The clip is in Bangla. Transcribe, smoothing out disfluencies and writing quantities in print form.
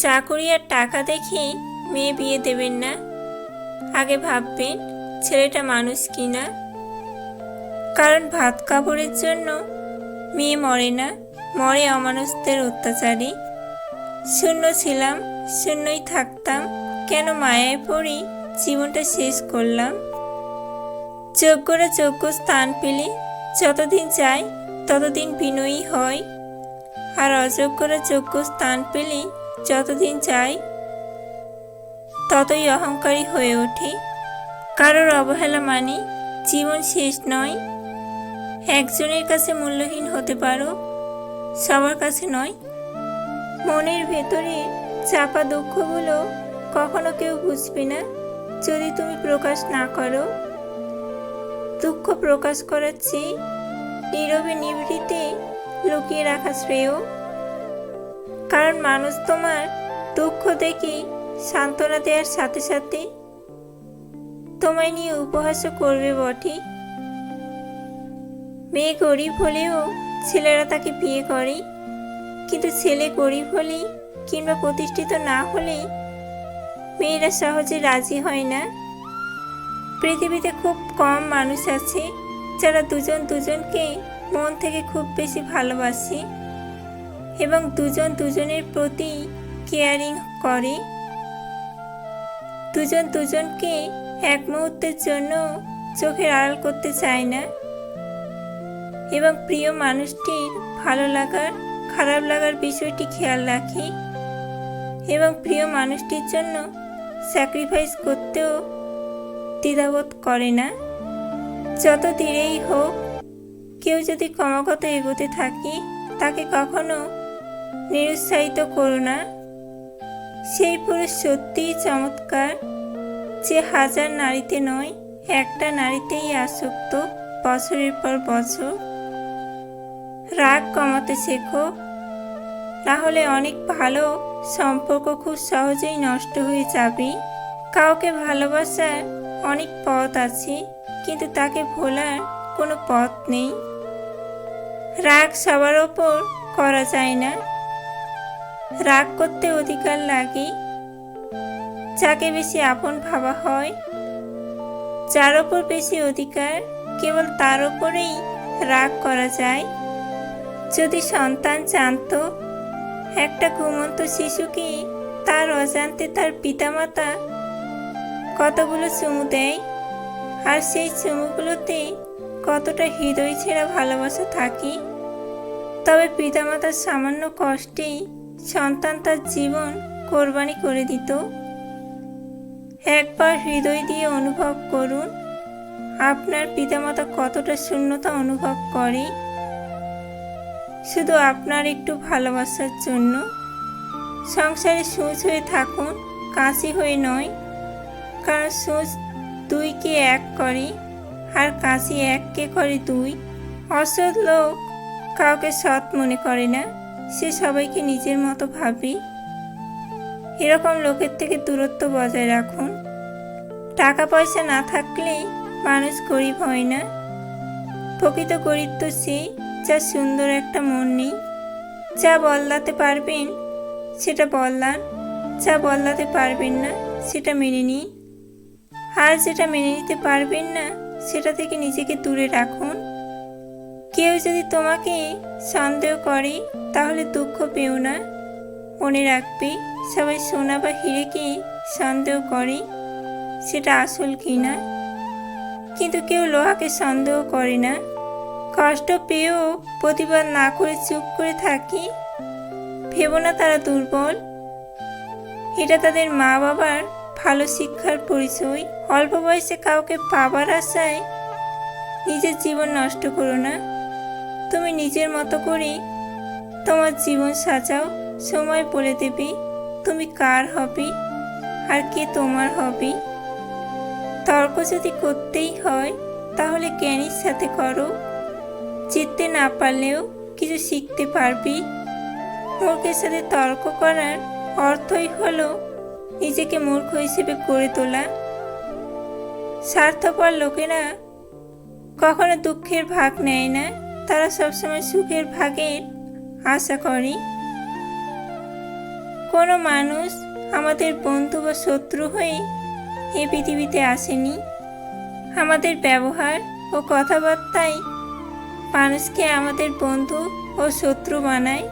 চাকরি আর টাকা দেখে মেয়ে বিয়ে দেবেন না। আগে ভাববেন ছেলেটা মানুষ কিনা। কারণ ভাত কাপড়ের জন্য মেয়ে মরে না, মরে অমানুষদের অত্যাচারী। শূন্য ছিলাম, শূন্যই থাকতাম, কেন মায়ায় পড়ি জীবনটা শেষ করলাম। যোগ্যরা যোগ্য স্থান পেলে যতদিন যায় ততদিন বিনয়ী হয়, আর অযোগ্যরা যোগ্য স্থান পেলে যতদিন যায় ততই অহংকারী হয়ে ওঠে। কারোর অবহেলা মানে জীবন শেষ নয়। একজনের কাছে মূল্যহীন হতে পারো, সবার কাছে নয়। মনের ভেতরে চাপা দুঃখগুলো কখনো কেউ বুঝবে না যদি তুমি প্রকাশ না করো। দুঃখ প্রকাশ করার চেয়ে নীরবে নিভৃতে লুকিয়ে রাখা শ্রেয়। কারণ মানুষ তোমার দুঃখ দেখে সান্ত্বনা দেওয়ার সাথে সাথে তোমায় নিয়ে উপহাসও করবে বটে। মেয়ে গরিব হলেও ছেলেরা তাকে বিয়ে করে, কিন্তু ছেলে গরিব হলে কিংবা প্রতিষ্ঠিত না হলে মেয়েরা সহজে রাজি হয় না। পৃথিবীতে খুব কম মানুষ আছে যারা দুজন দুজনকে মন থেকে খুব বেশি ভালোবাসে এবং দুজন দুজনের প্রতি কেয়ারিং করে। দুজন দুজনকে এক মুহূর্তের জন্য চোখের আড়াল করতে চায় না এবং প্রিয় মানুষটির ভালো লাগার খারাপ লাগার বিষয়টি খেয়াল রাখে এবং প্রিয় মানুষটির জন্য স্যাক্রিফাইস করতেও দ্বিধাবোধ করে না। যত দূরেই হোক, কেউ যদি ক্রমাগত এগোতে থাকে তাকে কখনো নিরুৎসাহিত করো না। সেই পুরুষ সত্যিই চমৎকার যে হাজার নারীতে নয়, একটা নারীতেই আসক্ত বছরের পর বছর। রাগ কমাতে শেখো, তাহলে অনেক ভালো সম্পর্ক খুব সহজেই নষ্ট হয়ে যাবে। কাউকে ভালোবাসার অনেক পথ আছে, কিন্তু তাকে ভোলার কোনো পথ নেই। রাগ সবার ওপর করা যায় না, রাগ করতে অধিকার লাগে। যাকে বেশি আপন ভাবা হয়, যার ওপর বেশি অধিকার, কেবল তার ওপরেই রাগ করা যায়। যদি সন্তান জানতো একটা ঘুমন্ত শিশুকে তার অজান্তে তার পিতামাতা কতগুলো চুমু দেয়, আর সেই চুমুগুলোতে কতটা হৃদয় ছেঁড়া ভালোবাসা থাকে, তবে পিতামাতার সামান্য কষ্টেই সন্তান তার জীবন কোরবানি করে দিত। একবার হৃদয় দিয়ে অনুভব করুন আপনার পিতামাতা কতটা শূন্যতা অনুভব করে শুধু আপনার একটু ভালোবাসার জন্য। সংসারে সূচ হয়ে থাকুন, কাঁচি হয়ে নয়। কারণ সূচ দুইকে এক করে আর কাঁচি এককে করে দুই। অসৎ লোক কাউকে সৎ মনে করে না, সে সবাইকে নিজের মতো ভাবে। এরকম লোকের থেকে দূরত্ব বজায় রাখুন। টাকা পয়সা না থাকলে মানুষ গরিব হয় না। প্রকৃত গরিব তো সে যা সুন্দর একটা মন নেই। যা বদলাতে পারবেন সেটা বদলান, যা বদলাতে পারবেন না সেটা মেনে নিন, আর যেটা মেনে নিতে পারবেন না সেটা থেকে নিজেকে দূরে রাখুন। কেউ যদি তোমাকে সন্দেহ করে তাহলে দুঃখ পেও না। মনে রাখবে, সবাই সোনা বা হিরেকে সন্দেহ করে, সেটা আসল কিনা, কিন্তু কেউ লোহাকে সন্দেহ করে না। কষ্ট পেয়েও প্রতিবাদ না করে চুপ করে থাকে, ভেবো না তারা দুর্বল। এটা তাদের মা বাবার ভালো শিক্ষার পরিচয়। অল্প বয়সে কাউকে পাবার আশায় নিজের জীবন নষ্ট করো না। তুমি নিজের মতো করে তোমার জীবন সাজাও, সময় বলে দেবে তুমি কার হবে আর কে তোমার হবে। তর্ক যদি করতেই হয় তাহলে জ্ঞানীর সাথে করো। জিততে না পারলেও কিছু শিখতে পারবি। মূর্খের সাথে তর্ক করার অর্থই হলো নিজেকে মূর্খ হিসেবে গড়ে তোলা। স্বার্থপর লোকেরা কখনো দুঃখের ভাগ নেয় না, তারা সবসময় সুখের ভাগের আশা করে। কোনো মানুষ আমাদের বন্ধু বা শত্রু হয়ে এ পৃথিবীতে আসেনি। আমাদের ব্যবহার ও কথাবার্তায় মানুষকে আমাদের বন্ধু ও শত্রু বানায়।